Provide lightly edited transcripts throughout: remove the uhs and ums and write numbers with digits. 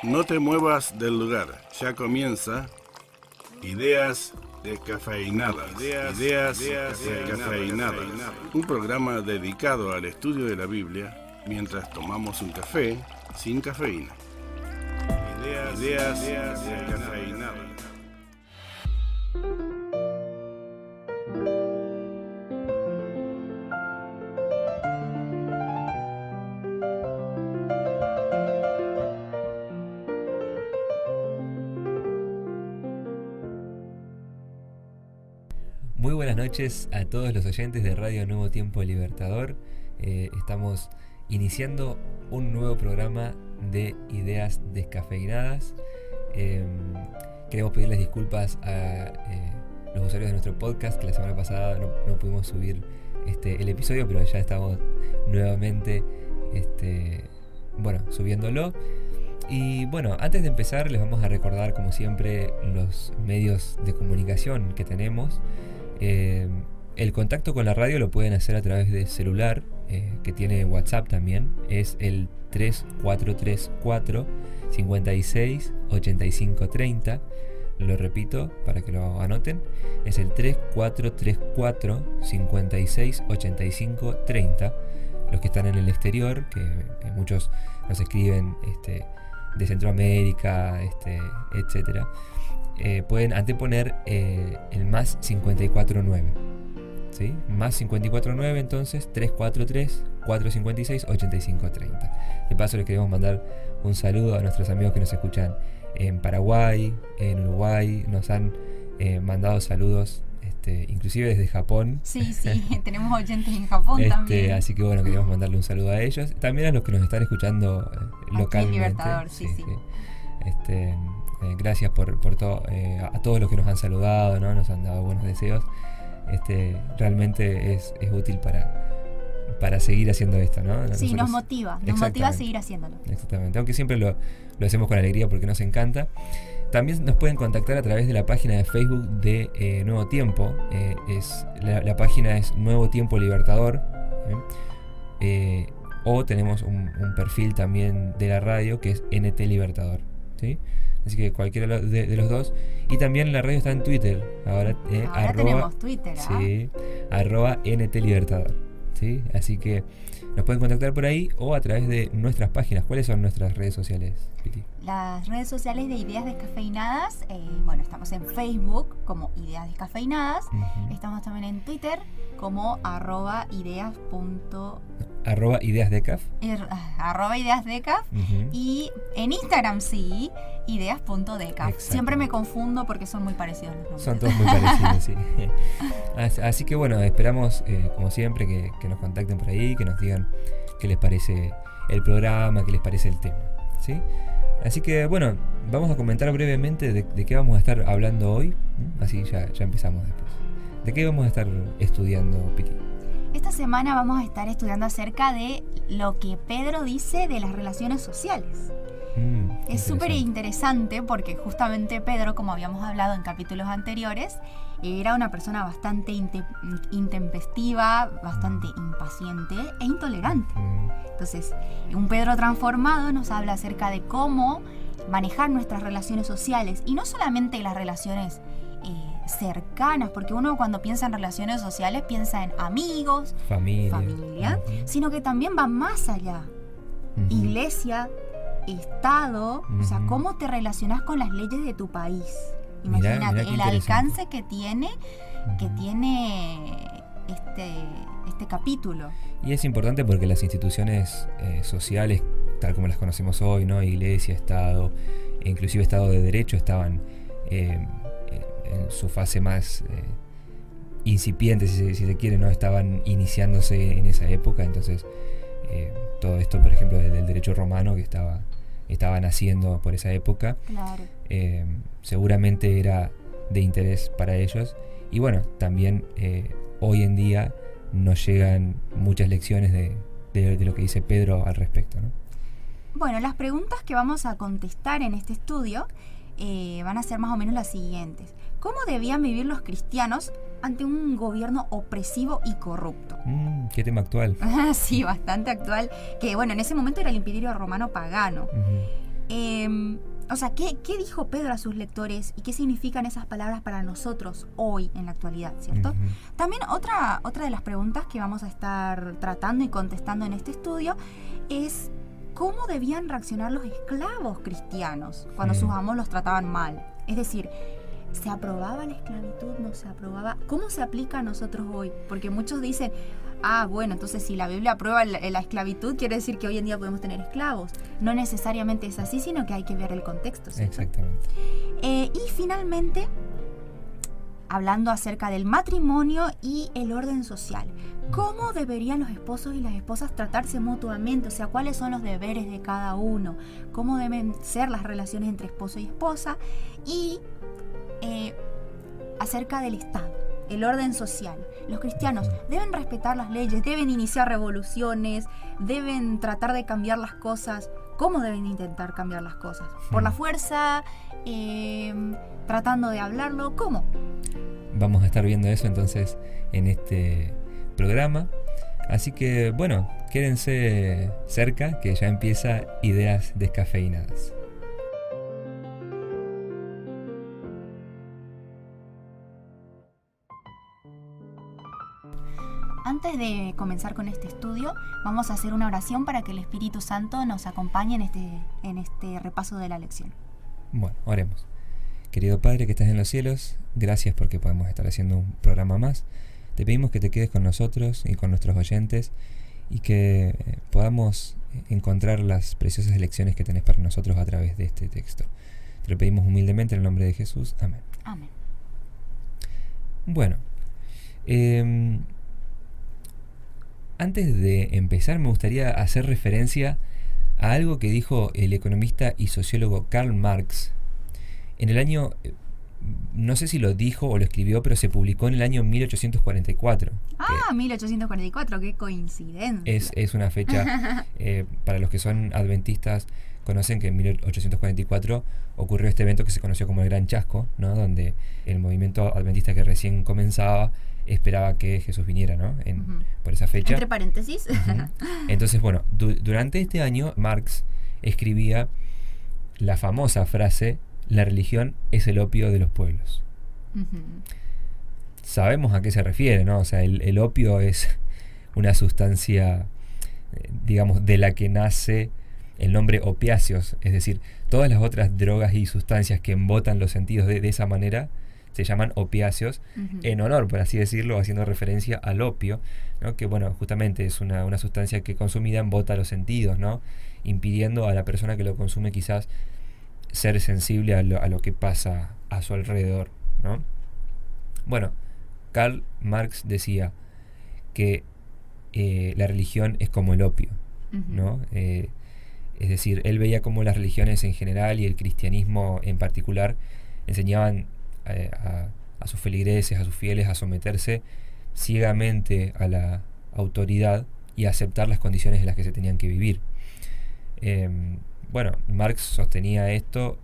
No te muevas del lugar. Ya comienza Ideas Descafeinadas. Ideas Descafeinadas. Un programa dedicado al estudio de la Biblia mientras tomamos un café sin cafeína. Ideas Descafeinadas. Muy buenas noches a todos los oyentes de Radio Nuevo Tiempo Libertador. Estamos iniciando un nuevo programa de Ideas Descafeinadas. Queremos pedirles disculpas a los usuarios de nuestro podcast, que la semana pasada no pudimos subir el episodio, pero ya estamos nuevamente subiéndolo. Y bueno, antes de empezar les vamos a recordar, como siempre, los medios de comunicación que tenemos. El contacto con la radio lo pueden hacer a través de celular, que tiene WhatsApp también. Es el 3434 56 85 30. Lo repito para que lo anoten. Es el 3434 56 85 30. Los que están en el exterior, que muchos nos escriben de Centroamérica, etcétera, pueden anteponer el más 549, ¿sí? Más 549, entonces 343 456 85 30. De paso, les queremos mandar un saludo a nuestros amigos que nos escuchan en Paraguay, en Uruguay. Nos han mandado saludos, inclusive desde Japón. Sí, tenemos oyentes en Japón también. Así que bueno, queríamos mandarle un saludo a ellos. También a los que nos están escuchando localmente. Aquí en Libertador, sí. Gracias por todo, a todos los que nos han saludado, ¿no? Nos han dado buenos deseos. Realmente es útil para seguir haciendo esto, ¿no? Sí, nos motiva a seguir haciéndolo. Exactamente, aunque siempre lo hacemos con alegría porque nos encanta. También nos pueden contactar a través de la página de Facebook de Nuevo Tiempo. La página es Nuevo Tiempo Libertador. O tenemos un perfil también de la radio que es NT Libertador, ¿sí? Así que cualquiera de los dos. Y también la radio está en Twitter. Ahora tenemos Twitter, sí, @NT Libertador, ¿sí? Así que nos pueden contactar por ahí o a través de nuestras páginas. ¿Cuáles son nuestras redes sociales, Piti? Las redes sociales de Ideas Descafeinadas, estamos en Facebook como Ideas Descafeinadas. Uh-huh. Estamos también en Twitter como @ideasdecaf. @ideasdecaf. Uh-huh. Y en Instagram sí, ideas.decaf. Siempre me confundo porque son muy parecidos los nombres. Son todos muy parecidos, sí. Así que bueno, esperamos como siempre que nos contacten por ahí, que nos digan qué les parece el programa, qué les parece el tema, ¿sí? Así que bueno, vamos a comentar brevemente de qué vamos a estar hablando hoy. Así ya empezamos después. ¿De qué vamos a estar estudiando, Piti? Esta semana vamos a estar estudiando acerca de lo que Pedro dice de las relaciones sociales. Es súper interesante porque justamente Pedro, como habíamos hablado en capítulos anteriores, era una persona bastante intempestiva, bastante impaciente e intolerante. Entonces, un Pedro transformado nos habla acerca de cómo manejar nuestras relaciones sociales, y no solamente las relaciones cercanas, porque uno cuando piensa en relaciones sociales piensa en amigos, familia, uh-huh, sino que también va más allá. Uh-huh. Iglesia, Estado, uh-huh, o sea, cómo te relacionas con las leyes de tu país. Imagínate el alcance que tiene este capítulo. Y es importante porque las instituciones sociales, tal como las conocemos hoy, ¿no? Iglesia, Estado, e inclusive Estado de Derecho, estaban en su fase más incipiente, si se quiere, ¿no? Estaban iniciándose en esa época. Entonces todo esto, por ejemplo, del derecho romano que estaba naciendo por esa época, claro, seguramente era de interés para ellos. Y bueno, también hoy en día nos llegan muchas lecciones de lo que dice Pedro al respecto, ¿no? Bueno, las preguntas que vamos a contestar en este estudio van a ser más o menos las siguientes. ¿Cómo debían vivir los cristianos ante un gobierno opresivo y corrupto? Qué tema actual. Sí, bastante actual. Que bueno, en ese momento era el Imperio Romano pagano. Uh-huh. O sea, ¿qué dijo Pedro a sus lectores y qué significan esas palabras para nosotros hoy en la actualidad, ¿cierto? También otra de las preguntas que vamos a estar tratando y contestando en este estudio es cómo debían reaccionar los esclavos cristianos cuando sus amos los trataban mal. Es decir, ¿se aprobaba la esclavitud? ¿No se aprobaba? ¿Cómo se aplica a nosotros hoy? Porque muchos dicen, bueno, entonces si la Biblia aprueba la esclavitud, quiere decir que hoy en día podemos tener esclavos. No necesariamente es así, sino que hay que ver el contexto, ¿cierto? Exactamente. Y finalmente, hablando acerca del matrimonio y el orden social. ¿Cómo deberían los esposos y las esposas tratarse mutuamente? O sea, ¿cuáles son los deberes de cada uno? ¿Cómo deben ser las relaciones entre esposo y esposa? Y acerca del Estado, el orden social. Los cristianos deben respetar las leyes, deben iniciar revoluciones, deben tratar de cambiar las cosas. ¿Cómo deben intentar cambiar las cosas? ¿Por la fuerza? ¿Tratando de hablarlo? ¿Cómo? Vamos a estar viendo eso entonces en este programa. Así que, bueno, quédense cerca que ya empieza Ideas Descafeinadas. Antes de comenzar con este estudio, vamos a hacer una oración para que el Espíritu Santo nos acompañe en este repaso de la lección. Bueno, oremos. Querido Padre que estás en los cielos, gracias porque podemos estar haciendo un programa más. Te pedimos que te quedes con nosotros y con nuestros oyentes y que podamos encontrar las preciosas lecciones que tenés para nosotros a través de este texto. Te lo pedimos humildemente en el nombre de Jesús. Amén. Amén. Bueno, antes de empezar me gustaría hacer referencia a algo que dijo el economista y sociólogo Karl Marx en el año, no sé si lo dijo o lo escribió, pero se publicó en el año 1844. 1844, qué coincidencia. Es una fecha, para los que son adventistas, conocen que en 1844 ocurrió este evento que se conoció como el Gran Chasco, ¿no? Donde el movimiento adventista. Que recién comenzaba esperaba que Jesús viniera, ¿no? Por esa fecha. Entre paréntesis. Entonces, bueno, durante este año Marx escribía la famosa frase: la religión es el opio de los pueblos. Sabemos a qué se refiere, ¿no? O sea, el opio es una sustancia, digamos, de la que nace el nombre opiáceos, es decir, todas las otras drogas y sustancias que embotan los sentidos de esa manera se llaman opiáceos, en honor, por así decirlo, haciendo referencia al opio, ¿no? Que, bueno, justamente es una sustancia que consumida embota los sentidos, ¿no? Impidiendo a la persona que lo consume quizás ser sensible a lo que pasa a su alrededor, ¿no? Bueno, Karl Marx decía que la religión es como el opio, ¿no? Es decir, él veía como las religiones en general y el cristianismo en particular enseñaban a sus feligreses, a sus fieles, a someterse ciegamente a la autoridad y a aceptar las condiciones en las que se tenían que vivir. Bueno, Marx sostenía esto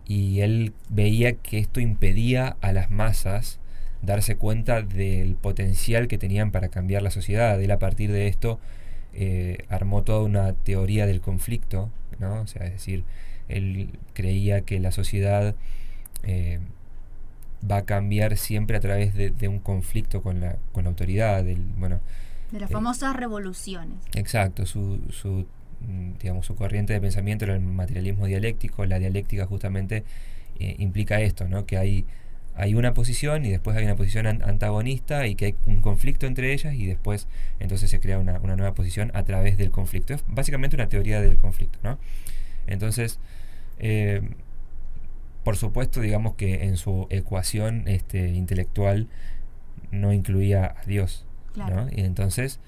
y él veía que esto impedía a las masas darse cuenta del potencial que tenían para cambiar la sociedad. Él, a partir de esto, armó toda una teoría del conflicto, ¿no? O sea, es decir, él creía que la sociedad va a cambiar siempre a través de un conflicto con la autoridad, de las famosas revoluciones. Exacto, su corriente de pensamiento era el materialismo dialéctico. La dialéctica justamente implica esto, ¿no? Que hay una posición y después hay una posición antagonista y que hay un conflicto entre ellas y después entonces se crea una nueva posición a través del conflicto. Es básicamente una teoría del conflicto, ¿no? Entonces, por supuesto, digamos que en su ecuación intelectual no incluía a Dios, claro, ¿no? Y entonces,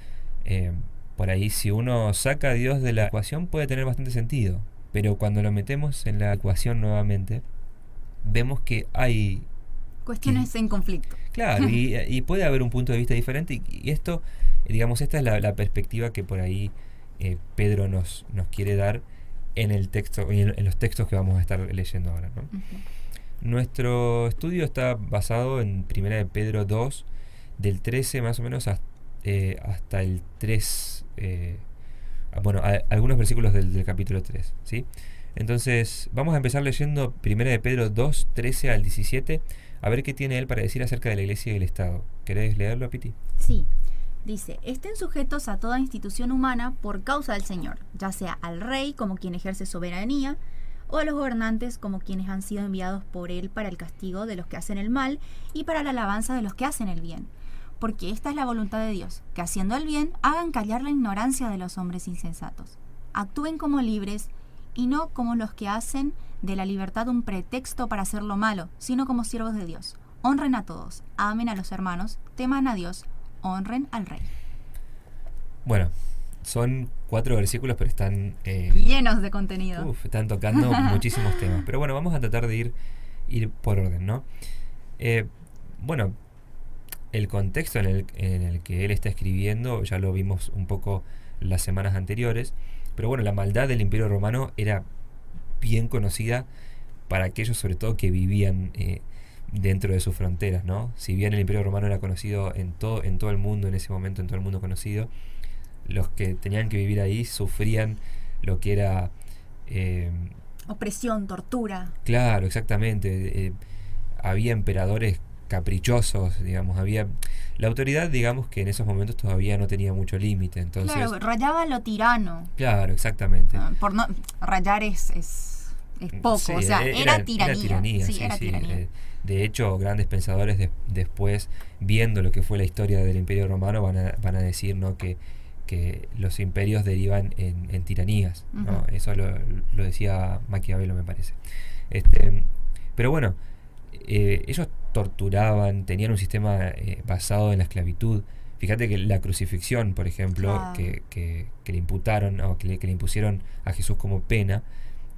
por ahí, si uno saca a Dios de la ecuación puede tener bastante sentido, pero cuando lo metemos en la ecuación nuevamente, vemos que hay cuestiones en conflicto. Claro, y puede haber un punto de vista diferente y esto, digamos, esta es la perspectiva que por ahí Pedro nos quiere dar en el texto, en los textos que vamos a estar leyendo ahora, ¿no? Nuestro estudio está basado en 1 de Pedro 2, del 13 más o menos hasta el 3, algunos versículos del capítulo 3, ¿sí? Entonces, vamos a empezar leyendo 1 de Pedro 2, 13 al 17, a ver qué tiene él para decir acerca de la Iglesia y el Estado. ¿Querés leerlo, Piti? Sí. Dice, estén sujetos a toda institución humana por causa del Señor, ya sea al rey como quien ejerce soberanía, o a los gobernantes como quienes han sido enviados por él para el castigo de los que hacen el mal y para la alabanza de los que hacen el bien. Porque esta es la voluntad de Dios, que haciendo el bien hagan callar la ignorancia de los hombres insensatos. Actúen como libres y no como los que hacen de la libertad un pretexto para hacer lo malo, sino como siervos de Dios. Honren a todos, amen a los hermanos, teman a Dios, honren al rey. Bueno, son 4 versículos, pero están llenos de contenido. Están tocando muchísimos temas. Pero bueno, vamos a tratar de ir por orden, ¿no? Bueno, el contexto en el que él está escribiendo, ya lo vimos un poco las semanas anteriores, pero bueno, la maldad del Imperio Romano era bien conocida para aquellos sobre todo que vivían dentro de sus fronteras, ¿no? Si bien el Imperio Romano era conocido en todo el mundo, en ese momento en todo el mundo conocido, los que tenían que vivir ahí sufrían lo que era opresión, tortura. Claro, exactamente. Había emperadores caprichosos, digamos, había la autoridad, digamos, que en esos momentos todavía no tenía mucho límite, entonces claro, rayaba lo tirano. Claro, exactamente. Por no rayar es poco, sí, o sea, era tiranía. Sí, tiranía. De hecho, grandes pensadores después, viendo lo que fue la historia del Imperio Romano, van a decir, ¿no?, que los imperios derivan en tiranías, ¿no? Uh-huh. Eso lo decía Maquiavelo, me parece. Pero bueno, ellos torturaban, tenían un sistema basado en la esclavitud. Fíjate que la crucifixión, por ejemplo, que le imputaron o que le impusieron a Jesús como pena,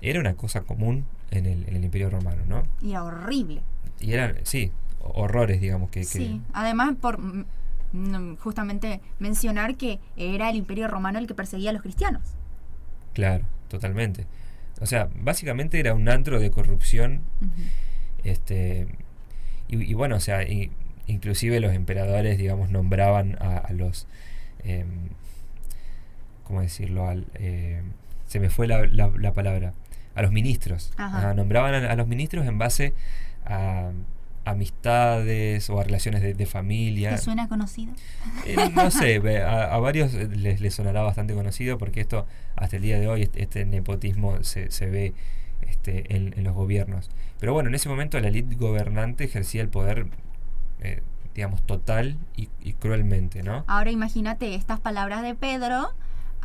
era una cosa común en el Imperio Romano, ¿no? Y era horrible. Y eran, sí, horrores, digamos. Sí, además por justamente mencionar que era el Imperio Romano el que perseguía a los cristianos. Claro, totalmente. O sea, básicamente era un antro de corrupción. Uh-huh. Y bueno, o sea, inclusive los emperadores, digamos, nombraban a los ¿cómo decirlo? Se me fue la palabra. A los ministros. Nombraban a los ministros en base a amistades o a relaciones de familia. ¿Te suena conocido? No sé, a varios les sonará bastante conocido, porque esto hasta el día de hoy, este nepotismo se ve en los gobiernos. Pero bueno, en ese momento la élite gobernante ejercía el poder, digamos, total y cruelmente, ¿no? Ahora imagínate estas palabras de Pedro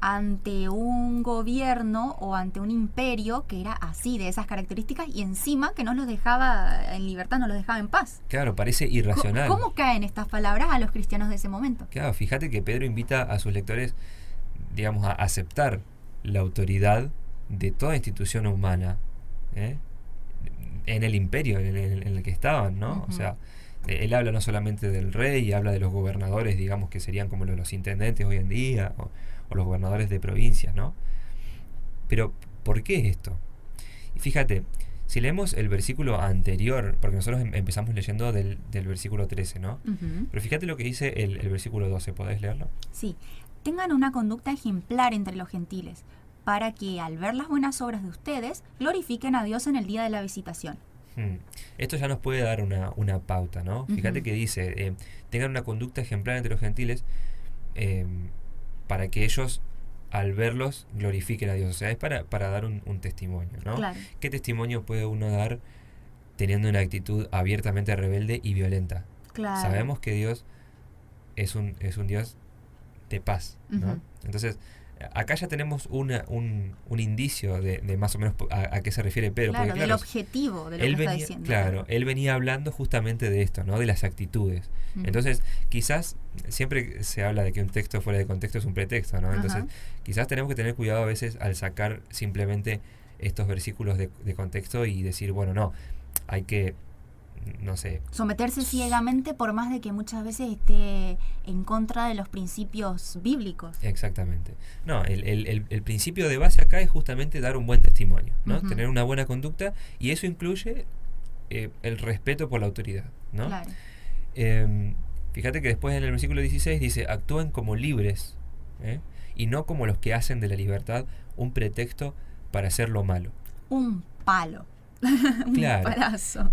ante un gobierno o ante un imperio que era así, de esas características, y encima que no los dejaba en libertad, no los dejaba en paz. Claro, parece irracional. ¿Cómo caen estas palabras a los cristianos de ese momento? Claro, fíjate que Pedro invita a sus lectores, digamos, a aceptar la autoridad de toda institución humana, en el imperio en el que estaban, ¿no? Uh-huh. O sea, él habla no solamente del rey, habla de los gobernadores, digamos, que serían como los intendentes hoy en día, o los gobernadores de provincias, ¿no? Pero, ¿por qué esto? Y fíjate, si leemos el versículo anterior, porque nosotros empezamos leyendo del versículo 13, ¿no? Uh-huh. Pero fíjate lo que dice el versículo 12, ¿podés leerlo? Sí. Tengan una conducta ejemplar entre los gentiles, para que al ver las buenas obras de ustedes, glorifiquen a Dios en el día de la visitación. Esto ya nos puede dar una pauta, ¿no? Uh-huh. Fíjate que dice, tengan una conducta ejemplar entre los gentiles, para que ellos, al verlos, glorifiquen a Dios. O sea, es para dar un testimonio, ¿no? Claro. ¿Qué testimonio puede uno dar teniendo una actitud abiertamente rebelde y violenta? Claro. Sabemos que Dios es un Dios de paz, ¿no? Uh-huh. Entonces, acá ya tenemos un indicio de más o menos a qué se refiere Pedro. Claro, porque, del objetivo de lo que está diciendo. Claro, él venía hablando justamente de esto, ¿no? De las actitudes. Uh-huh. Entonces, quizás siempre se habla de que un texto fuera de contexto es un pretexto, ¿no? Entonces, quizás tenemos que tener cuidado a veces al sacar simplemente estos versículos de contexto y decir, bueno, no, hay que, no sé, someterse ciegamente, por más de que muchas veces esté en contra de los principios bíblicos. Exactamente. No, el principio de base acá es justamente dar un buen testimonio, ¿no? Uh-huh. Tener una buena conducta, y eso incluye el respeto por la autoridad, ¿no? Claro. Fíjate que después en el versículo 16 dice, actúen como libres, y no como los que hacen de la libertad un pretexto para hacer lo malo. Un palo. Claro. Un palazo.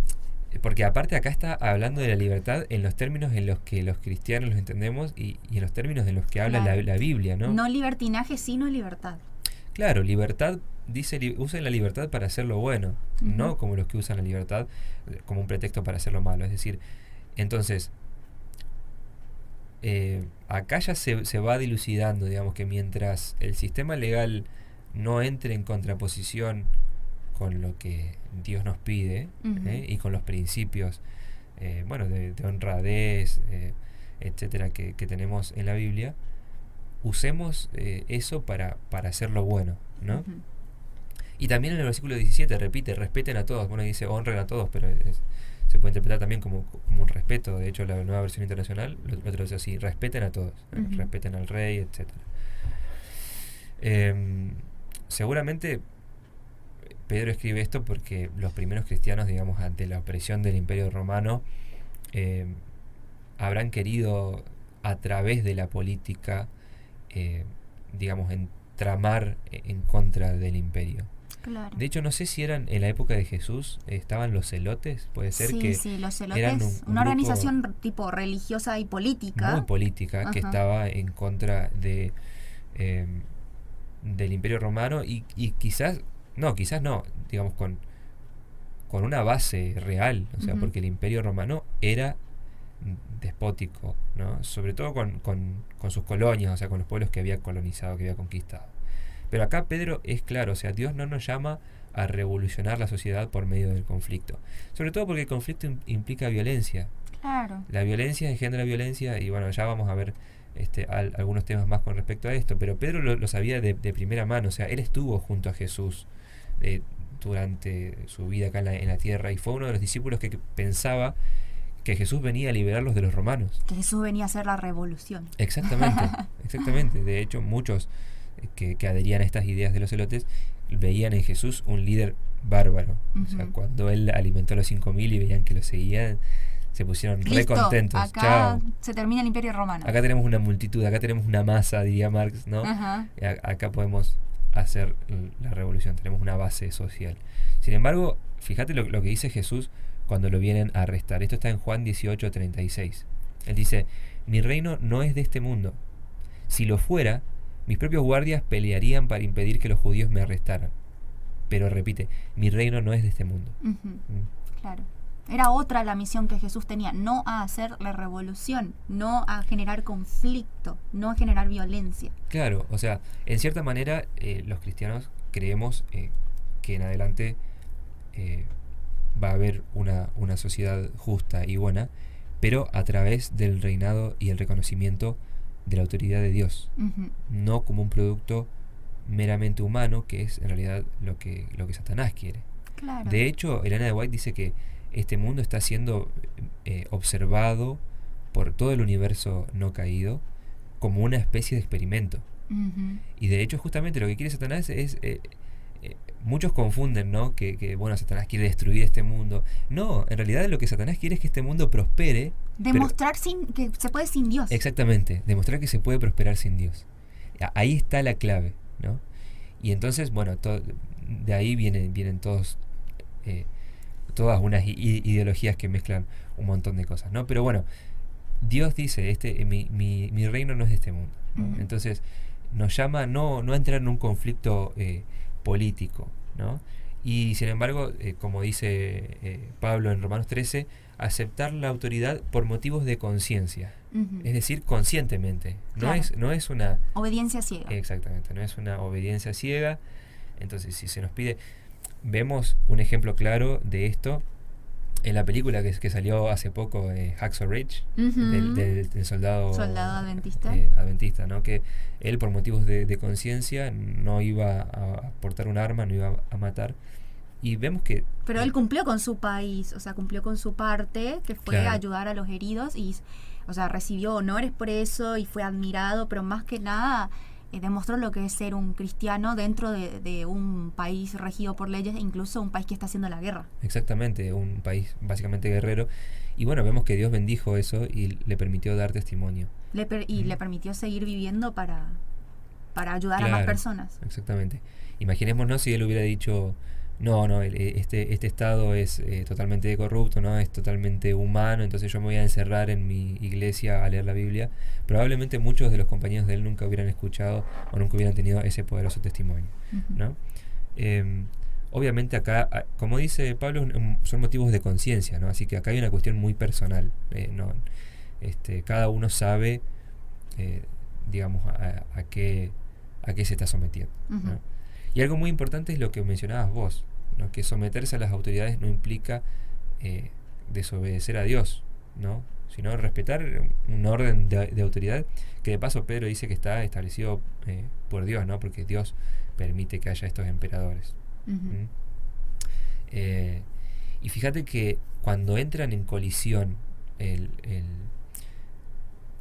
Porque aparte acá está hablando de la libertad en los términos en los que los cristianos los entendemos y en los términos en los que habla la Biblia, ¿no? No libertinaje, sino libertad. Claro, libertad, dice, usen la libertad para hacer lo bueno, no como los que usan la libertad como un pretexto para hacer lo malo. Es decir, entonces, acá ya se va dilucidando, digamos, que mientras el sistema legal no entre en contraposición con lo que Dios nos pide, y con los principios de honradez, etcétera, que tenemos en la Biblia, usemos eso para hacer lo bueno, ¿no? Y también en el versículo 17 repite, respeten a todos. Bueno, dice honren a todos, pero se puede interpretar también como un respeto. De hecho, la nueva versión internacional lo traduce así, respeten a todos, respeten al rey, etcétera. Seguramente Pedro escribe esto porque los primeros cristianos, digamos, ante la opresión del Imperio Romano, habrán querido, a través de la política, digamos, entramar en contra del imperio. Claro. De hecho, no sé si eran en la época de Jesús, estaban los celotes, puede ser que... Sí, los celotes, eran una organización tipo religiosa y política. Muy política, que estaba en contra de del Imperio Romano y quizás no, digamos con una base real, o sea, porque el Imperio Romano era despótico, ¿no? Sobre todo con sus colonias, o sea, con los pueblos que había colonizado, que había conquistado. Pero acá Pedro es claro, o sea, Dios no nos llama a revolucionar la sociedad por medio del conflicto. Sobre todo porque el conflicto implica violencia. Claro. La violencia engendra violencia y bueno, ya vamos a ver algunos temas más con respecto a esto. Pero Pedro lo sabía de primera mano, o sea, él estuvo junto a Jesús durante su vida acá en la tierra y fue uno de los discípulos que pensaba que Jesús venía a liberarlos de los romanos. Que Jesús venía a hacer la revolución. Exactamente. De hecho, muchos que adherían a estas ideas de los celotes veían en Jesús un líder bárbaro. O sea, cuando él alimentó a los 5.000 y veían que lo seguían, se pusieron re contentos. Acá Chao. se termina el Imperio Romano. Acá tenemos una multitud, acá tenemos una masa, diría Marx, ¿no? Acá podemos hacer la revolución, tenemos una base social. Sin embargo, fíjate lo que dice Jesús cuando lo vienen a arrestar. Esto está en Juan 18:36. Él dice: mi reino no es de este mundo. Si lo fuera, mis propios guardias pelearían para impedir que los judíos me arrestaran. Pero repite, mi reino no es de este mundo. Claro. Era otra la misión que Jesús tenía, no a hacer la revolución, no a generar conflicto, no a generar violencia. Claro, o sea, en cierta manera los cristianos creemos que en adelante va a haber una sociedad justa y buena, pero a través del reinado y el reconocimiento de la autoridad de Dios, no como un producto meramente humano, que es en realidad lo que Satanás quiere. Claro. De hecho, Elena de White dice que este mundo está siendo observado por todo el universo no caído como una especie de experimento. Y de hecho, justamente lo que quiere Satanás es... muchos confunden, ¿no? Que Satanás quiere destruir este mundo. No, en realidad lo que Satanás quiere es que este mundo prospere. Demostrar que se puede sin Dios. Exactamente, demostrar que se puede prosperar sin Dios. Ahí está la clave, ¿no? Y entonces, bueno, de ahí vienen todas unas ideologías que mezclan un montón de cosas, ¿no? Pero bueno, Dios dice, mi reino no es de este mundo, ¿no? Entonces nos llama no a entrar en un conflicto político, ¿no? Y sin embargo, como dice Pablo en Romanos 13, aceptar la autoridad por motivos de conciencia, es decir, conscientemente. Claro. No es una obediencia ciega. Exactamente, no es una obediencia ciega. Entonces, si se nos pide, vemos un ejemplo claro de esto en la película que salió hace poco, Hacksaw Ridge, del soldado adventista. Adventista, ¿no? Que él, por motivos de conciencia, no iba a portar un arma, no iba a matar. Y vemos que... Pero él cumplió con su país, o sea, cumplió con su parte, que fue claro, ayudar a los heridos, y, o sea, recibió honores por eso y fue admirado, pero más que nada demostró lo que es ser un cristiano dentro de un país regido por leyes, incluso un país que está haciendo la guerra. Exactamente, un país básicamente guerrero. Y bueno, vemos que Dios bendijo eso y le permitió dar testimonio. Le permitió seguir viviendo para para ayudar a más personas. Exactamente. Imaginémonos si él hubiera dicho, no, este estado es totalmente corrupto, ¿no? Es totalmente humano, entonces yo me voy a encerrar en mi iglesia a leer la Biblia. Probablemente muchos de los compañeros de él nunca hubieran escuchado o nunca hubieran tenido ese poderoso testimonio, ¿no? Obviamente acá, como dice Pablo, son motivos de conciencia, ¿no? Así que acá hay una cuestión muy personal. Cada uno sabe, digamos, a qué se está sometiendo, ¿no? Y algo muy importante es lo que mencionabas vos, ¿no? Que someterse a las autoridades no implica desobedecer a Dios, ¿no? Sino respetar un orden de autoridad, que de paso Pedro dice que está establecido por Dios, ¿no? Porque Dios permite que haya estos emperadores. Y fíjate que cuando entran en colisión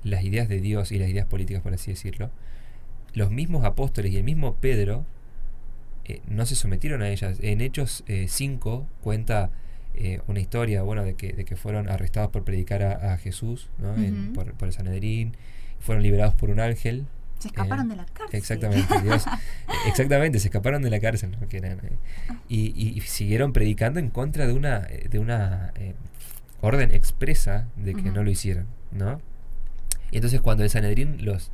las ideas de Dios y las ideas políticas, por así decirlo, los mismos apóstoles y el mismo Pedro no se sometieron a ellas. En Hechos 5 cuenta una historia, bueno, de que fueron arrestados por predicar a Jesús, ¿no? Por el Sanedrín, fueron liberados por un ángel. Se escaparon de la cárcel. Exactamente, Dios, exactamente, se escaparon de la cárcel, ¿no? Y siguieron predicando en contra de una orden expresa de que no lo hicieran, ¿no? Y entonces cuando el Sanedrín los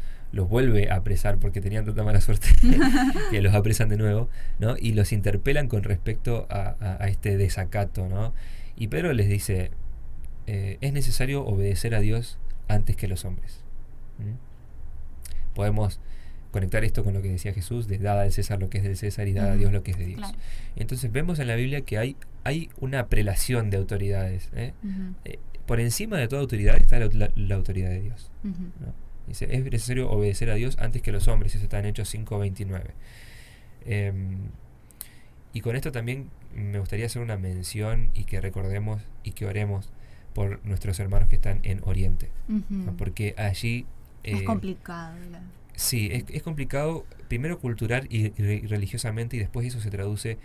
vuelve a apresar porque tenían tanta mala suerte que los apresan de nuevo, ¿no? Y los interpelan con respecto a este desacato, ¿no? Y Pedro les dice, es necesario obedecer a Dios antes que a los hombres. Podemos conectar esto con lo que decía Jesús, de dada al César lo que es del César y dada a Dios lo que es de Dios. Claro. Entonces vemos en la Biblia que hay una prelación de autoridades. Por encima de toda autoridad está la autoridad de Dios, ¿no? Dice, es necesario obedecer a Dios antes que a los hombres. Eso está en Hechos 5:29. Y con esto también me gustaría hacer una mención y que recordemos y que oremos por nuestros hermanos que están en Oriente, ¿no? Porque allí es complicado. Sí, es complicado, primero cultural y religiosamente, y después eso se traduce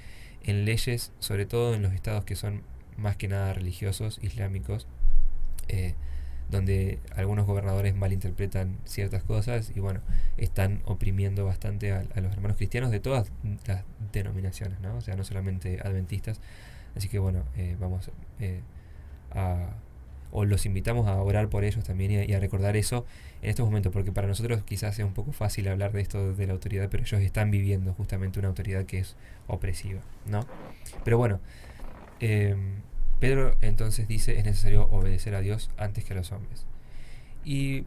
en leyes, sobre todo en los estados que son más que nada religiosos, islámicos, donde algunos gobernadores malinterpretan ciertas cosas y bueno, están oprimiendo bastante a los hermanos cristianos de todas las denominaciones, ¿no? O sea, no solamente adventistas. Así que bueno, vamos o los invitamos a orar por ellos también y a recordar eso en estos momentos, porque para nosotros quizás sea un poco fácil hablar de esto de la autoridad, pero ellos están viviendo justamente una autoridad que es opresiva, ¿no? Pero bueno, Pedro entonces dice, es necesario obedecer a Dios antes que a los hombres. Y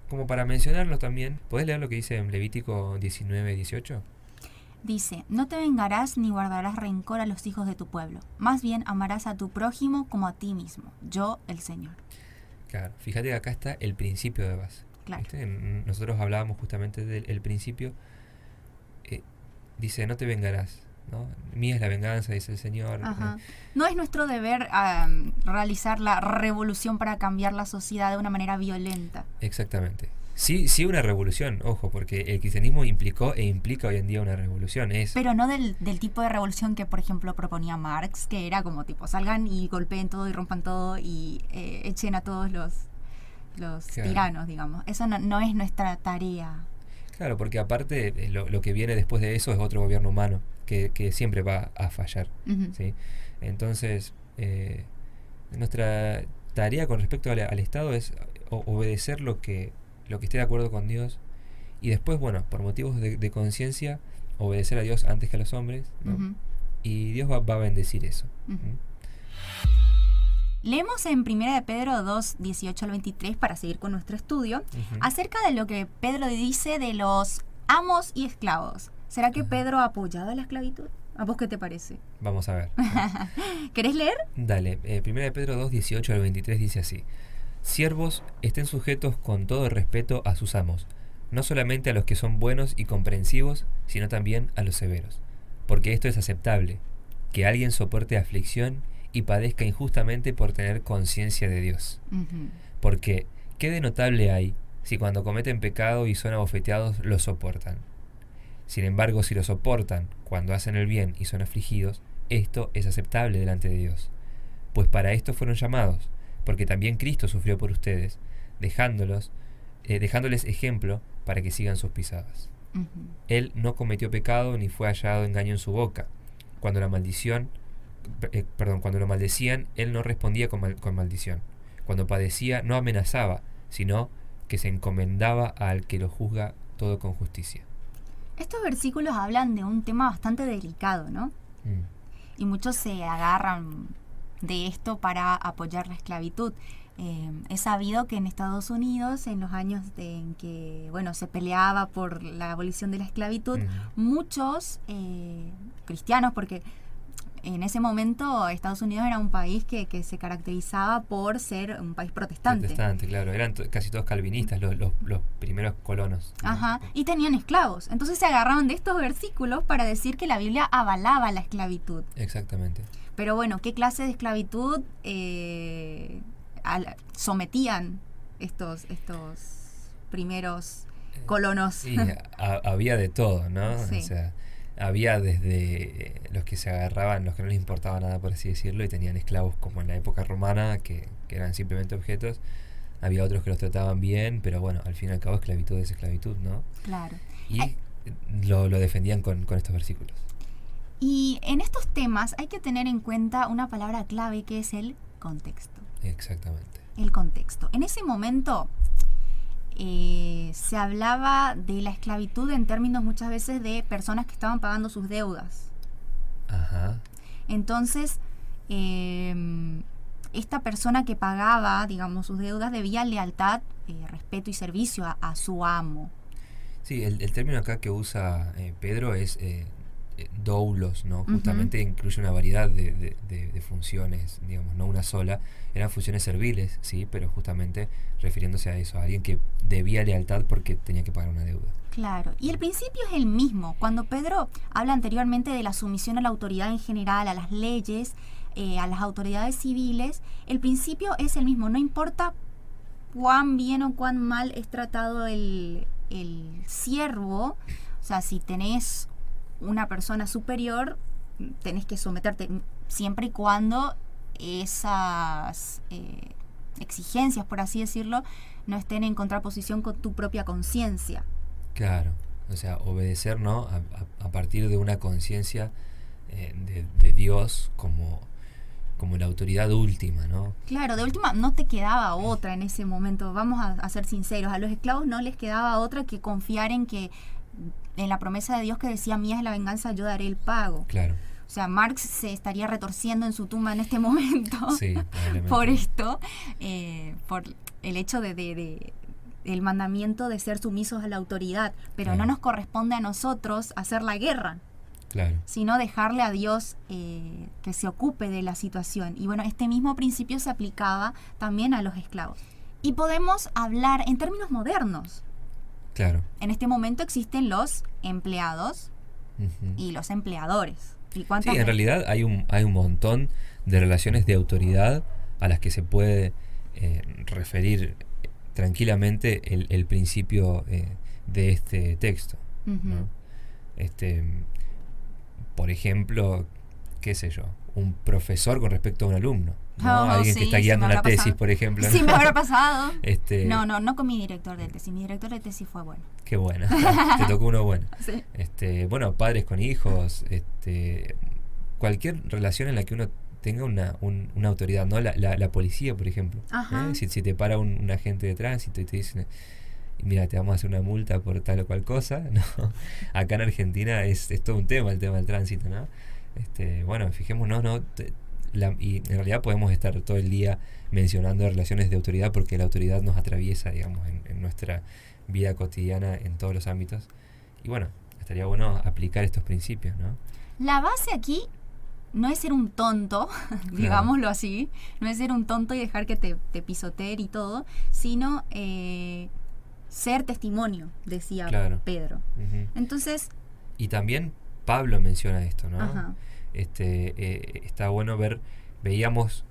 como para mencionarlo también, ¿podés leer lo que dice en Levítico 19:18? Dice, no te vengarás ni guardarás rencor a los hijos de tu pueblo. Más bien amarás a tu prójimo como a ti mismo. Yo, el Señor. Claro, fíjate que acá está el principio de base. Claro. Nosotros hablábamos justamente del principio. Dice, no te vengarás, ¿no? Mía es la venganza, dice el Señor. No es nuestro deber realizar la revolución para cambiar la sociedad de una manera violenta. Exactamente. Sí, una revolución, ojo, porque el cristianismo implicó e implica hoy en día una revolución. Pero no del tipo de revolución que, por ejemplo, proponía Marx, que era como tipo, salgan y golpeen todo y rompan todo y echen a todos los claro, tiranos, digamos. Eso no es nuestra tarea. Claro, porque aparte lo que viene después de eso es otro gobierno humano que siempre va a fallar, ¿sí? Entonces, nuestra tarea con respecto al Estado es obedecer lo que esté de acuerdo con Dios y después, bueno, por motivos de conciencia, obedecer a Dios antes que a los hombres, ¿no? Y Dios va a bendecir eso. Leemos en 1 de Pedro 2, 18 al 23 para seguir con nuestro estudio acerca de lo que Pedro dice de los amos y esclavos. ¿Será que Pedro ha apoyado la esclavitud? ¿A vos qué te parece? Vamos a ver. ¿Querés leer? Dale, 1 de Pedro 2, 18 al 23 dice así: Siervos, estén sujetos con todo respeto a sus amos, no solamente a los que son buenos y comprensivos, sino también a los severos. Porque esto es aceptable, que alguien soporte aflicción y padezca injustamente por tener conciencia de Dios. Porque, ¿qué de notable hay si cuando cometen pecado y son abofeteados lo soportan? Sin embargo, si lo soportan cuando hacen el bien y son afligidos, esto es aceptable delante de Dios. Pues para esto fueron llamados, porque también Cristo sufrió por ustedes, dejándoles ejemplo para que sigan sus pisadas. Él no cometió pecado ni fue hallado engaño en su boca. Cuando lo maldecían, él no respondía con maldición. Cuando padecía, no amenazaba, sino que se encomendaba al que lo juzga todo con justicia. Estos versículos hablan de un tema bastante delicado, ¿no? Y muchos se agarran de esto para apoyar la esclavitud. Es sabido que en Estados Unidos, en los años en que se peleaba por la abolición de la esclavitud, muchos cristianos, porque en ese momento Estados Unidos era un país que se caracterizaba por ser un país protestante. Protestante, claro. Eran casi todos calvinistas los primeros colonos, ¿no? Ajá. Y tenían esclavos. Entonces se agarraron de estos versículos para decir que la Biblia avalaba la esclavitud. Exactamente. Pero bueno, ¿qué clase de esclavitud sometían estos primeros colonos? Sí, había de todo, ¿no? Sí. O sea, había desde los que se agarraban, los que no les importaba nada, por así decirlo, y tenían esclavos como en la época romana, que eran simplemente objetos. Había otros que los trataban bien, pero bueno, al fin y al cabo esclavitud es esclavitud, ¿no? Claro. Y lo defendían con estos versículos. Y en estos temas hay que tener en cuenta una palabra clave que es el contexto. Exactamente. El contexto. En ese momento se hablaba de la esclavitud en términos muchas veces de personas que estaban pagando sus deudas. Ajá. Entonces, esta persona que pagaba, digamos, sus deudas debía lealtad, respeto y servicio a su amo. Sí, el término acá que usa Pedro es doulos, ¿no? Justamente incluye una variedad de funciones, digamos, no una sola. Eran funciones serviles, sí, pero justamente refiriéndose a eso, a alguien que debía lealtad porque tenía que pagar una deuda. Claro, y el principio es el mismo. Cuando Pedro habla anteriormente de la sumisión a la autoridad en general, a las leyes, a las autoridades civiles, el principio es el mismo. No importa cuán bien o cuán mal es tratado el siervo, o sea, si tenés una persona superior, tenés que someterte siempre y cuando esas exigencias, por así decirlo, no estén en contraposición con tu propia conciencia. Claro, o sea, obedecer, ¿no? A partir de una conciencia de Dios como la autoridad última, ¿no? Claro, de última no te quedaba otra en ese momento, vamos a ser sinceros, a los esclavos no les quedaba otra que confiar en la promesa de Dios que decía, mía es la venganza, yo daré el pago. Claro. O sea, Marx se estaría retorciendo en su tumba en este momento. Sí, probablemente. Por esto, por el hecho de el mandamiento de ser sumisos a la autoridad, pero no nos corresponde a nosotros hacer la guerra. Claro. Sino dejarle a Dios que se ocupe de la situación. Y bueno, este mismo principio se aplicaba también a los esclavos. Y podemos hablar en términos modernos. Claro. En este momento existen los empleados y los empleadores. ¿Y sí, en realidad hay un montón de relaciones de autoridad a las que se puede referir tranquilamente el principio de este texto, ¿no? Por ejemplo, qué sé yo, un profesor con respecto a un alumno, ¿no? Alguien que está guiando una tesis, por ejemplo, ¿no? Sí, me habrá pasado. No con mi director de tesis. Mi director de tesis fue bueno. Qué bueno. Te tocó uno bueno. Sí. Bueno, padres con hijos, cualquier relación en la que uno tenga una autoridad, ¿no? La policía, por ejemplo. Si te para un agente de tránsito y te dicen, mira, te vamos a hacer una multa por tal o cual cosa, ¿no? Acá en Argentina es todo un tema, el tema del tránsito, ¿no? Bueno, fijémonos, ¿no? Y en realidad podemos estar todo el día mencionando relaciones de autoridad porque la autoridad nos atraviesa, digamos, en nuestra vida cotidiana en todos los ámbitos. Y bueno, estaría bueno aplicar estos principios, ¿no? La base aquí no es ser un tonto, digámoslo así, no es ser un tonto y dejar que te pisoteen y todo, sino ser testimonio, decía Pedro. Entonces... Y también Pablo menciona esto, ¿no? Ajá. Está bueno veíamos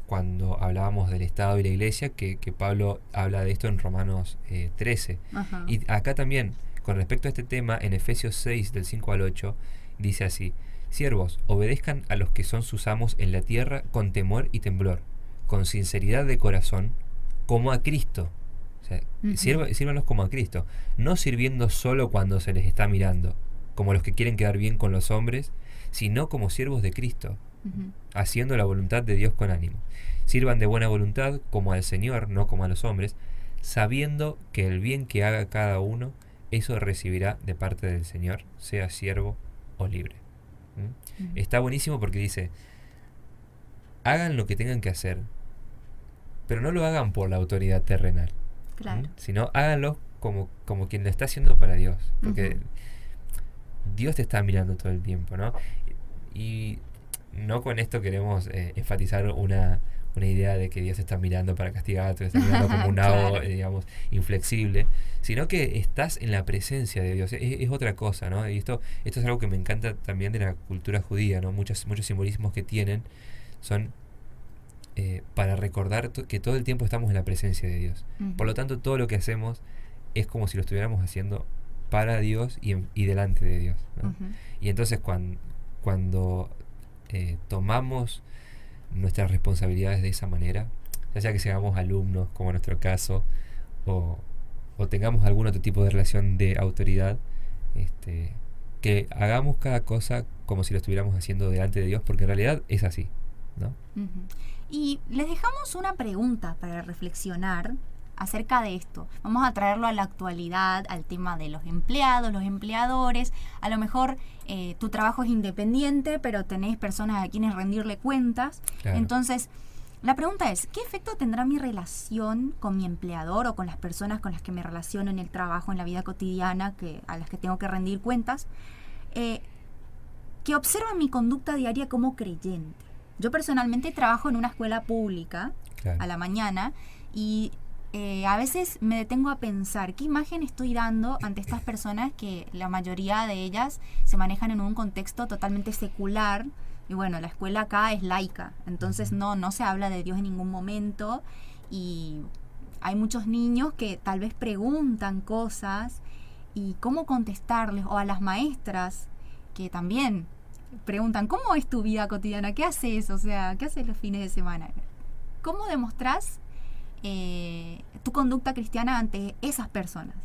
cuando hablábamos del Estado y la Iglesia que Pablo habla de esto en Romanos 13. Ajá. Y acá también, con respecto a este tema, en Efesios 6, del 5 al 8, dice así: siervos, obedezcan a los que son sus amos en la tierra con temor y temblor, con sinceridad de corazón, como a Cristo. O O sea, sírvanlos como a Cristo, no sirviendo solo cuando se les está mirando, como los que quieren quedar bien con los hombres, sino como siervos de Cristo, haciendo la voluntad de Dios con ánimo. Sirvan de buena voluntad como al Señor, no como a los hombres, sabiendo que el bien que haga cada uno, eso recibirá de parte del Señor, sea siervo o libre. Está buenísimo porque dice, hagan lo que tengan que hacer, pero no lo hagan por la autoridad terrenal, sino háganlo como quien lo está haciendo para Dios, porque Dios te está mirando todo el tiempo, ¿no? Y no con esto queremos enfatizar una idea de que Dios te está mirando para castigarte, te está mirando como un nabo, digamos, inflexible, sino que estás en la presencia de Dios. Es otra cosa, ¿no? Y esto es algo que me encanta también de la cultura judía, ¿no? Muchos simbolismos que tienen son para recordar que todo el tiempo estamos en la presencia de Dios. Por lo tanto, todo lo que hacemos es como si lo estuviéramos haciendo para Dios y delante de Dios, ¿no? Y entonces cuando tomamos nuestras responsabilidades de esa manera, ya sea que seamos alumnos, como en nuestro caso, o tengamos algún otro tipo de relación de autoridad, que hagamos cada cosa como si lo estuviéramos haciendo delante de Dios, porque en realidad es así, ¿no? Y les dejamos una pregunta para reflexionar acerca de esto. Vamos a traerlo a la actualidad, al tema de los empleados, los empleadores. A lo mejor tu trabajo es independiente, pero tenés personas a quienes rendirle cuentas. Claro. Entonces, la pregunta es, ¿qué efecto tendrá mi relación con mi empleador o con las personas con las que me relaciono en el trabajo, en la vida cotidiana, a las que tengo que rendir cuentas, que observan mi conducta diaria como creyente? Yo personalmente trabajo en una escuela pública, claro, a la mañana, y a veces me detengo a pensar qué imagen estoy dando ante estas personas que la mayoría de ellas se manejan en un contexto totalmente secular. Y bueno, la escuela acá es laica, entonces no se habla de Dios en ningún momento, y hay muchos niños que tal vez preguntan cosas y cómo contestarles, o a las maestras que también preguntan, ¿cómo es tu vida cotidiana? ¿Qué haces? O sea, ¿qué haces los fines de semana? ¿Cómo demostrás tu conducta cristiana ante esas personas?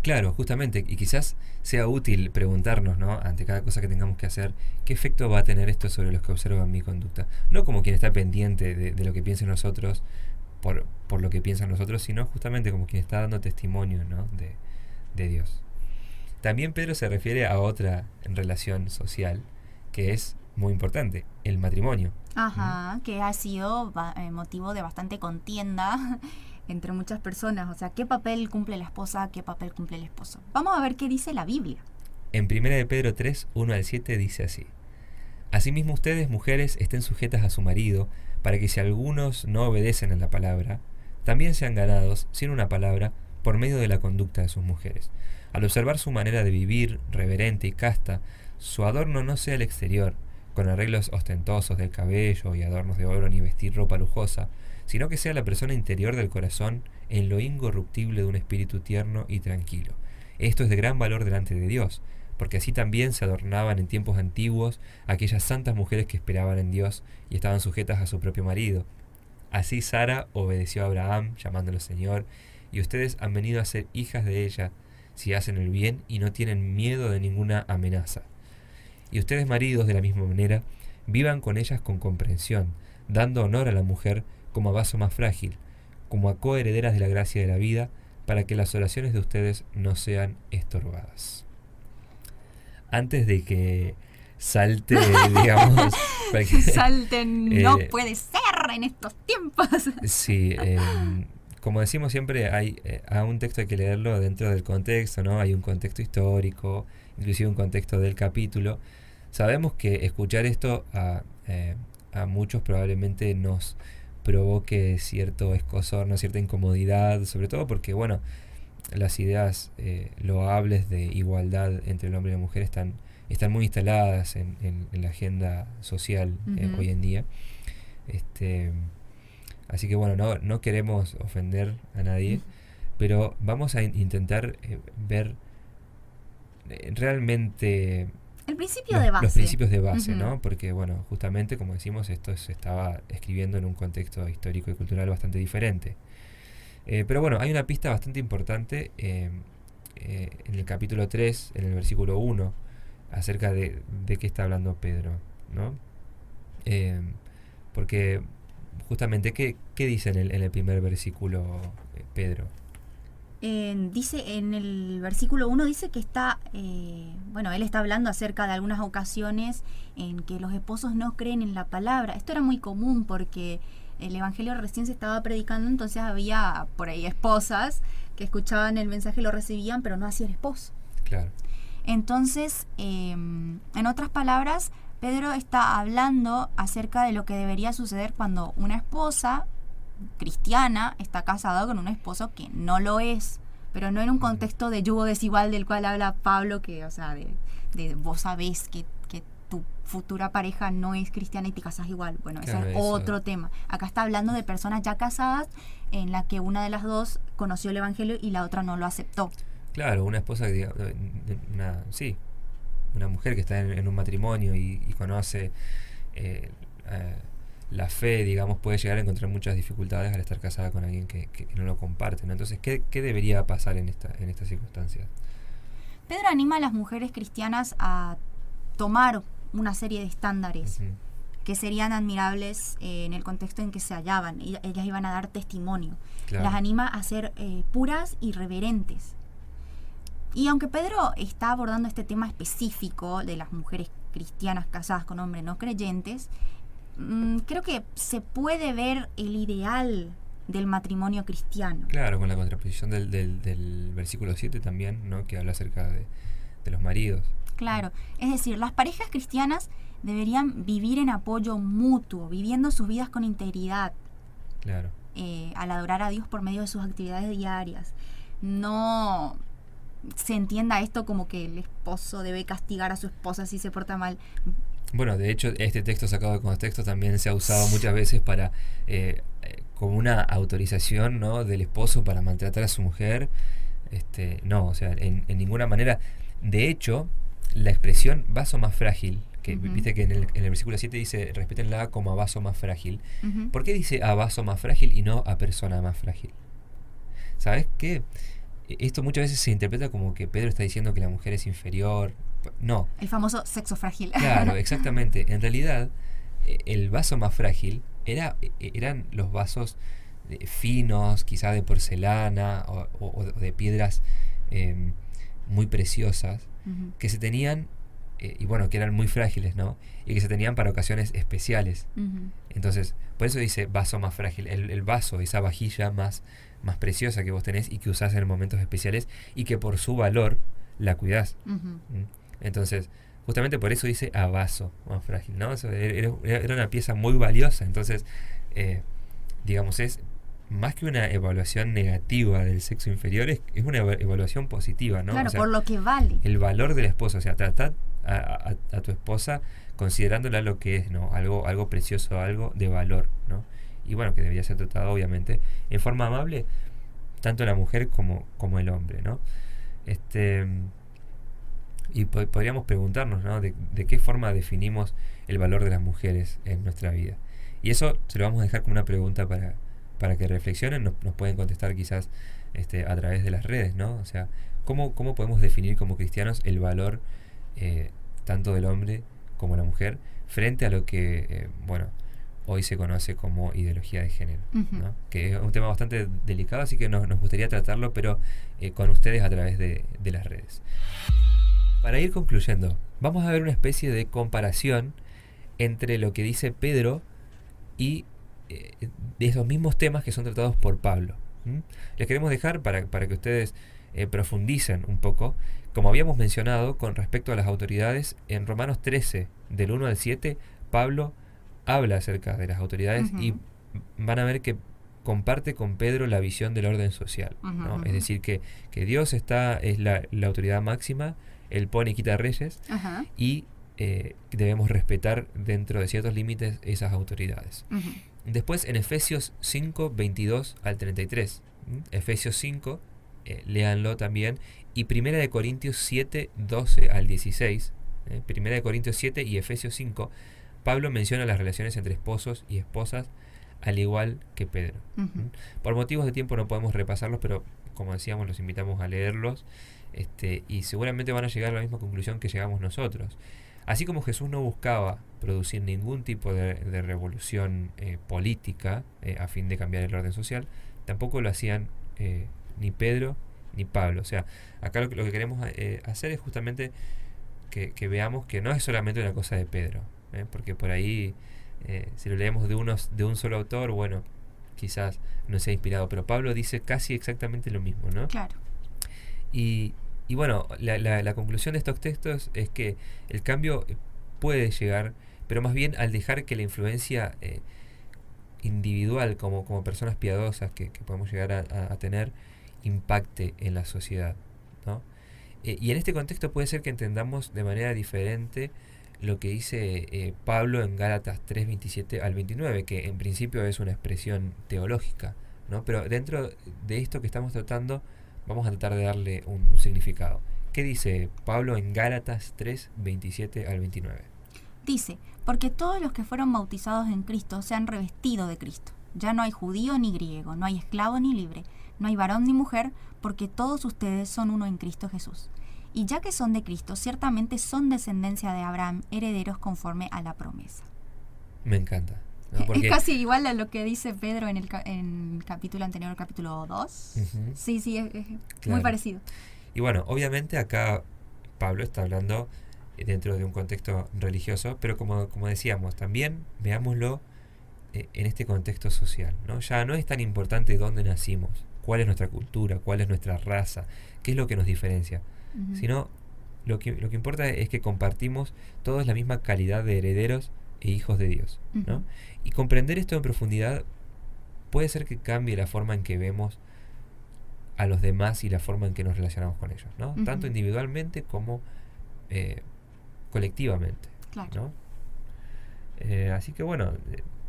Claro, justamente, y quizás sea útil preguntarnos, ¿no?, ante cada cosa que tengamos que hacer, ¿qué efecto va a tener esto sobre los que observan mi conducta? No como quien está pendiente de lo que piensen nosotros por lo que piensan nosotros, sino justamente como quien está dando testimonio, ¿no?, de Dios. También Pedro se refiere a otra relación social que es muy importante, el matrimonio. Que ha sido motivo de bastante contienda entre muchas personas. O sea, ¿qué papel cumple la esposa? ¿Qué papel cumple el esposo? Vamos a ver qué dice la Biblia. En 1 de Pedro 3, 1 al 7 dice así: Asimismo ustedes, mujeres, estén sujetas a su marido, para que si algunos no obedecen a la palabra, también sean ganados, sin una palabra, por medio de la conducta de sus mujeres. Al observar su manera de vivir, reverente y casta, su adorno no sea el exterior, con arreglos ostentosos del cabello y adornos de oro, ni vestir ropa lujosa, sino que sea la persona interior del corazón en lo incorruptible de un espíritu tierno y tranquilo. Esto es de gran valor delante de Dios, porque así también se adornaban en tiempos antiguos aquellas santas mujeres que esperaban en Dios y estaban sujetas a su propio marido. Así Sara obedeció a Abraham, llamándolo Señor, y ustedes han venido a ser hijas de ella, si hacen el bien y no tienen miedo de ninguna amenaza. Y ustedes, maridos, de la misma manera, vivan con ellas con comprensión, dando honor a la mujer como a vaso más frágil, como a coherederas de la gracia de la vida, para que las oraciones de ustedes no sean estorbadas. Antes de que salte, digamos... Salten, no puede ser en estos tiempos. Sí, como decimos siempre, a un texto hay que leerlo dentro del contexto, ¿no? Hay un contexto histórico, inclusive un contexto del capítulo. Sabemos que escuchar esto a muchos probablemente nos provoque cierto escosor, ¿no?, cierta incomodidad, sobre todo porque, bueno, las ideas loables de igualdad entre el hombre y la mujer están muy instaladas en la agenda social hoy en día. Así que bueno, no queremos ofender a nadie, pero vamos a intentar ver realmente el principio de base. Los principios de base, ¿no? Porque bueno, justamente como decimos, esto se estaba escribiendo en un contexto histórico y cultural bastante diferente. Pero bueno, hay una pista bastante importante en el capítulo 3, en el versículo 1, acerca de qué está hablando Pedro, ¿no? Porque justamente, ¿qué dice en el primer versículo Pedro? Dice en el versículo 1, dice que está, él está hablando acerca de algunas ocasiones en que los esposos no creen en la palabra. Esto era muy común porque el evangelio recién se estaba predicando, entonces había por ahí esposas que escuchaban el mensaje y lo recibían, pero no hacían esposo. Claro. Entonces, en otras palabras, Pedro está hablando acerca de lo que debería suceder cuando una esposa cristiana está casada con un esposo que no lo es, pero no en un contexto de yugo desigual del cual habla Pablo, que, o sea, de vos sabés que tu futura pareja no es cristiana y te casas igual. Bueno, claro, ese es otro tema. Acá está hablando de personas ya casadas en la que una de las dos conoció el evangelio y la otra no lo aceptó. Claro, una esposa, una mujer que está en un matrimonio y conoce la fe, digamos, puede llegar a encontrar muchas dificultades al estar casada con alguien que no lo comparte, ¿no? Entonces, ¿qué debería pasar en estas circunstancias? Pedro anima a las mujeres cristianas a tomar una serie de estándares que serían admirables en el contexto en que se hallaban. Ellas iban a dar testimonio. Claro. Las anima a ser puras y reverentes. Y aunque Pedro está abordando este tema específico de las mujeres cristianas casadas con hombres no creyentes, creo que se puede ver el ideal del matrimonio cristiano. Claro, con la contraposición del versículo 7 también, ¿no? Que habla acerca de los maridos. Claro, es decir, las parejas cristianas deberían vivir en apoyo mutuo, viviendo sus vidas con integridad. Claro. Al adorar a Dios por medio de sus actividades diarias. No se entienda esto como que el esposo debe castigar a su esposa si se porta mal. Bueno, de hecho, este texto sacado de contexto también se ha usado muchas veces para como una autorización, ¿no?, del esposo para maltratar a su mujer. No, o sea, en ninguna manera. De hecho, la expresión vaso más frágil, que viste que en el versículo 7 dice respétenla como a vaso más frágil. ¿Por qué dice a vaso más frágil y no a persona más frágil? ¿Sabes qué? Esto muchas veces se interpreta como que Pedro está diciendo que la mujer es inferior. No. El famoso sexo frágil. Claro, exactamente. En realidad, el vaso más frágil eran los vasos finos, quizá de porcelana o de piedras muy preciosas, que se tenían, y bueno, que eran muy frágiles, ¿no? Y que se tenían para ocasiones especiales. Entonces, por eso dice vaso más frágil. El vaso, esa vajilla más preciosa que vos tenés y que usás en momentos especiales y que por su valor la cuidás. Entonces, justamente por eso dice a vaso más frágil, ¿no? Eso era una pieza muy valiosa. Entonces, digamos, es más que una evaluación negativa del sexo inferior, es una evaluación positiva, ¿no? Claro, o sea, por lo que vale. El valor de la esposa, o sea, tratad a tu esposa considerándola lo que es, ¿no? Algo precioso, algo de valor, ¿no? Y bueno, que debería ser tratado, obviamente, en forma amable, tanto la mujer como el hombre, ¿no? Y podríamos preguntarnos, ¿no?, de qué forma definimos el valor de las mujeres en nuestra vida. Y eso se lo vamos a dejar como una pregunta para que reflexionen. Nos pueden contestar quizás a través de las redes, ¿no? O sea, ¿cómo podemos definir como cristianos el valor tanto del hombre como la mujer frente a lo que, hoy se conoce como ideología de género, ¿no? Que es un tema bastante delicado, así que nos gustaría tratarlo, pero con ustedes a través de las redes. Para ir concluyendo, vamos a ver una especie de comparación entre lo que dice Pedro y de esos mismos temas que son tratados por Pablo. Les queremos dejar para que ustedes profundicen un poco. Como habíamos mencionado con respecto a las autoridades, en Romanos 13, del 1 al 7, Pablo habla acerca de las autoridades y van a ver que comparte con Pedro la visión del orden social, ¿no? Es decir, que Dios es la autoridad máxima, Él pone y quita reyes y debemos respetar dentro de ciertos límites esas autoridades. Después en Efesios 5, 22 al 33, Efesios 5, léanlo también, y 1 de Corintios 7, 12 al 16, 1 de Corintios 7 y Efesios 5, Pablo menciona las relaciones entre esposos y esposas al igual que Pedro. Ujú. Por motivos de tiempo no podemos repasarlos, pero como decíamos, los invitamos a leerlos, y seguramente van a llegar a la misma conclusión que llegamos nosotros. Así como Jesús no buscaba producir ningún tipo de revolución política a fin de cambiar el orden social, tampoco lo hacían ni Pedro ni Pablo. O sea, acá lo que queremos hacer es justamente que veamos que no es solamente una cosa de Pedro, porque por ahí, si lo leemos de un solo autor, bueno, quizás no sea inspirado, pero Pablo dice casi exactamente lo mismo, ¿no? Claro. Y bueno, la conclusión de estos textos es que el cambio puede llegar, pero más bien al dejar que la influencia individual como personas piadosas que podemos llegar a tener impacte en la sociedad, ¿no? Y en este contexto puede ser que entendamos de manera diferente lo que dice Pablo en Gálatas 3:27 al 29, que en principio es una expresión teológica, ¿no? Pero dentro de esto que estamos tratando vamos a tratar de darle un significado. ¿Qué dice Pablo en Gálatas 3:27 al 29? Dice, porque todos los que fueron bautizados en Cristo se han revestido de Cristo. Ya no hay judío ni griego, no hay esclavo ni libre, no hay varón ni mujer, porque todos ustedes son uno en Cristo Jesús. Y ya que son de Cristo, ciertamente son descendencia de Abraham, herederos conforme a la promesa. Me encanta, ¿no? Porque, es casi igual a lo que dice Pedro en el capítulo anterior, el capítulo 2. Ujú. Sí, es Claro. muy parecido. y bueno, obviamente acá Pablo está hablando dentro de un contexto religioso, pero como decíamos, también veámoslo en este contexto social, ¿no? Ya no es tan importante dónde nacimos, cuál es nuestra cultura, cuál es nuestra raza, qué es lo que nos diferencia, Ujú. sino lo que importa es que compartimos todos la misma calidad de herederos e hijos de Dios, ¿no? Ujú. Y comprender esto en profundidad puede ser que cambie la forma en que vemos a los demás y la forma en que nos relacionamos con ellos, ¿no? Ujú. Tanto individualmente como colectivamente, Claro. ¿no? Así que bueno,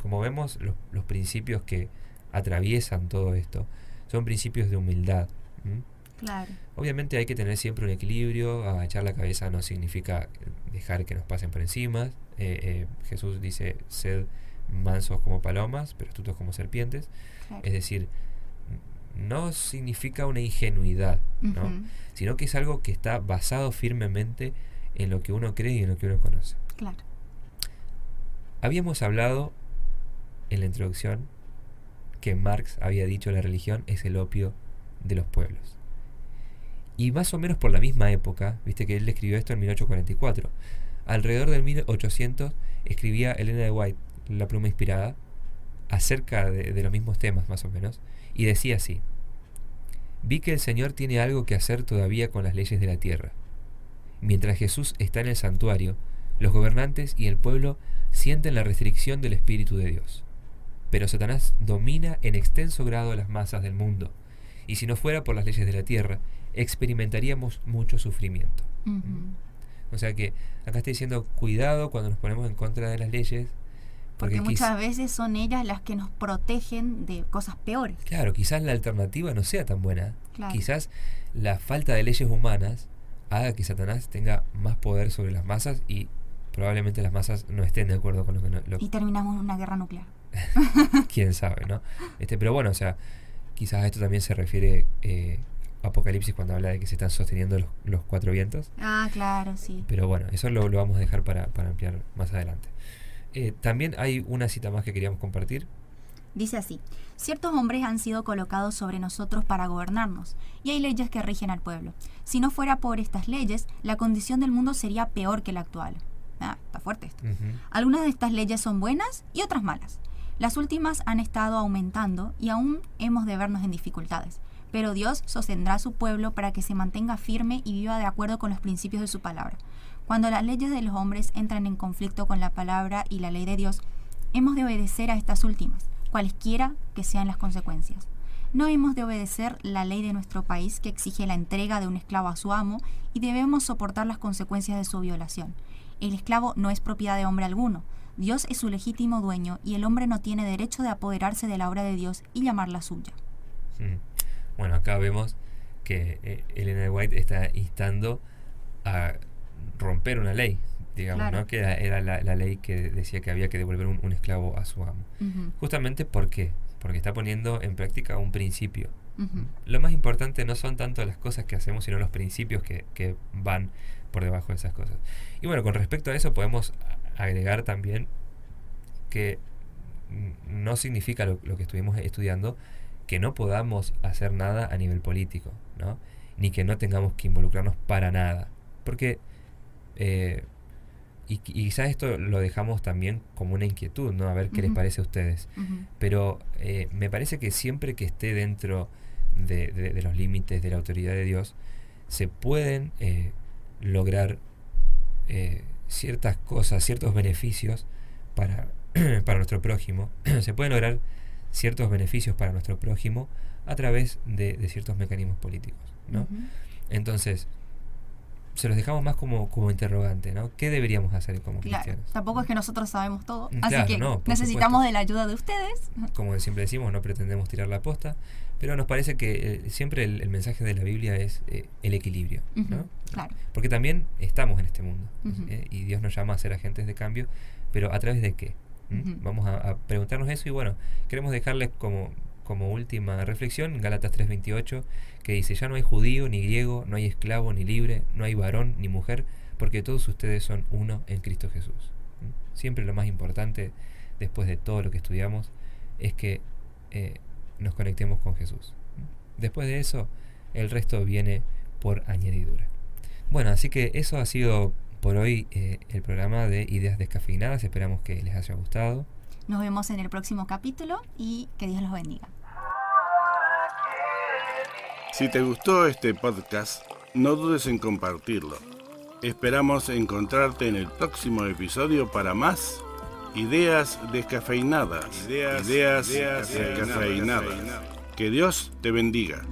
como vemos, los principios que atraviesan todo esto son principios de humildad. ¿M? Claro. Obviamente hay que tener siempre un equilibrio. Agachar la cabeza no significa dejar que nos pasen por encima. Jesús dice, sed mansos como palomas, pero astutos como serpientes. Claro. Es decir, no significa una ingenuidad, ¿no? Ujú. Sino que es algo que está basado firmemente en lo que uno cree y en lo que uno conoce. Claro. Habíamos hablado en la introducción que Marx había dicho la religión es el opio de los pueblos. Y más o menos por la misma época, viste que él escribió esto en 1844, alrededor del 1800 escribía Elena de White, La pluma inspirada, acerca de los mismos temas más o menos, y decía así: vi que el Señor tiene algo que hacer todavía con las leyes de la tierra. Mientras Jesús está en el santuario, los gobernantes y el pueblo sienten la restricción del Espíritu de Dios. Pero Satanás domina en extenso grado las masas del mundo, y si no fuera por las leyes de la tierra, experimentaríamos mucho sufrimiento. Ujú. O sea que acá está diciendo cuidado cuando nos ponemos en contra de las leyes, Porque porque muchas veces son ellas las que nos protegen de cosas peores. claro, quizás la alternativa no sea tan buena. Claro. Quizás la falta de leyes humanas haga que Satanás tenga más poder sobre las masas y probablemente las masas no estén de acuerdo con lo que Y terminamos en una guerra nuclear. quién sabe, ¿no? Pero bueno, o sea, quizás a esto también se refiere Apocalipsis cuando habla de que se están sosteniendo los cuatro vientos. Ah, claro, sí. Pero bueno, eso lo vamos a dejar para ampliar más adelante. También hay una cita más que queríamos compartir. Dice así: ciertos hombres han sido colocados sobre nosotros para gobernarnos, y hay leyes que rigen al pueblo. Si no fuera por estas leyes, la condición del mundo sería peor que la actual. Está fuerte esto. Ujú. Algunas de estas leyes son buenas y otras malas. Las últimas han estado aumentando y aún hemos de vernos en dificultades. Pero Dios sostendrá a su pueblo para que se mantenga firme y viva de acuerdo con los principios de su palabra. Cuando las leyes de los hombres entran en conflicto con la palabra y la ley de Dios, hemos de obedecer a estas últimas, cualesquiera que sean las consecuencias. No hemos de obedecer la ley de nuestro país que exige la entrega de un esclavo a su amo y debemos soportar las consecuencias de su violación. El esclavo no es propiedad de hombre alguno. Dios es su legítimo dueño y el hombre no tiene derecho de apoderarse de la obra de Dios y llamarla suya. Bueno, acá vemos que Elena de White está instando a romper una ley, digamos, claro. ¿no? Que era la ley que decía que había que devolver un esclavo a su amo. Justamente ¿por qué? Porque está poniendo en práctica un principio. Lo más importante no son tanto las cosas que hacemos, sino los principios que van por debajo de esas cosas. Y bueno, con respecto a eso podemos agregar también que no significa lo que estuvimos estudiando que no podamos hacer nada a nivel político, ¿no? Ni que no tengamos que involucrarnos para nada. Porque, y quizás esto lo dejamos también como una inquietud, ¿no? A ver qué les parece a ustedes. Pero me parece que siempre que esté dentro de los límites de la autoridad de Dios, se pueden lograr ciertas cosas, ciertos beneficios para nuestro prójimo. Se pueden lograr ciertos beneficios para nuestro prójimo a través de ciertos mecanismos políticos, ¿no? Entonces, se los dejamos más como interrogante, ¿no? ¿Qué deberíamos hacer como cristianos? Tampoco es que nosotros sabemos todo, así Claro, que no, necesitamos de la ayuda de ustedes. Como siempre decimos, no pretendemos tirar la posta, pero nos parece que siempre el mensaje de la Biblia es el equilibrio, ¿no? Claro. Porque también estamos en este mundo, y Dios nos llama a ser agentes de cambio, pero ¿a través de qué? Vamos a preguntarnos eso, y bueno, queremos dejarles como última reflexión Gálatas 3:28, que dice: ya no hay judío ni griego, no hay esclavo ni libre, no hay varón ni mujer, porque todos ustedes son uno en Cristo Jesús. Siempre lo más importante, después de todo lo que estudiamos, es que nos conectemos con Jesús. Después de eso, el resto viene por añadidura. Bueno, así que eso ha sido por hoy el programa de Ideas Descafeinadas. Esperamos que les haya gustado. Nos vemos en el próximo capítulo y que Dios los bendiga. Si te gustó este podcast, no dudes en compartirlo. Esperamos encontrarte en el próximo episodio para más Ideas Descafeinadas. Ideas Descafeinadas. Que Dios te bendiga.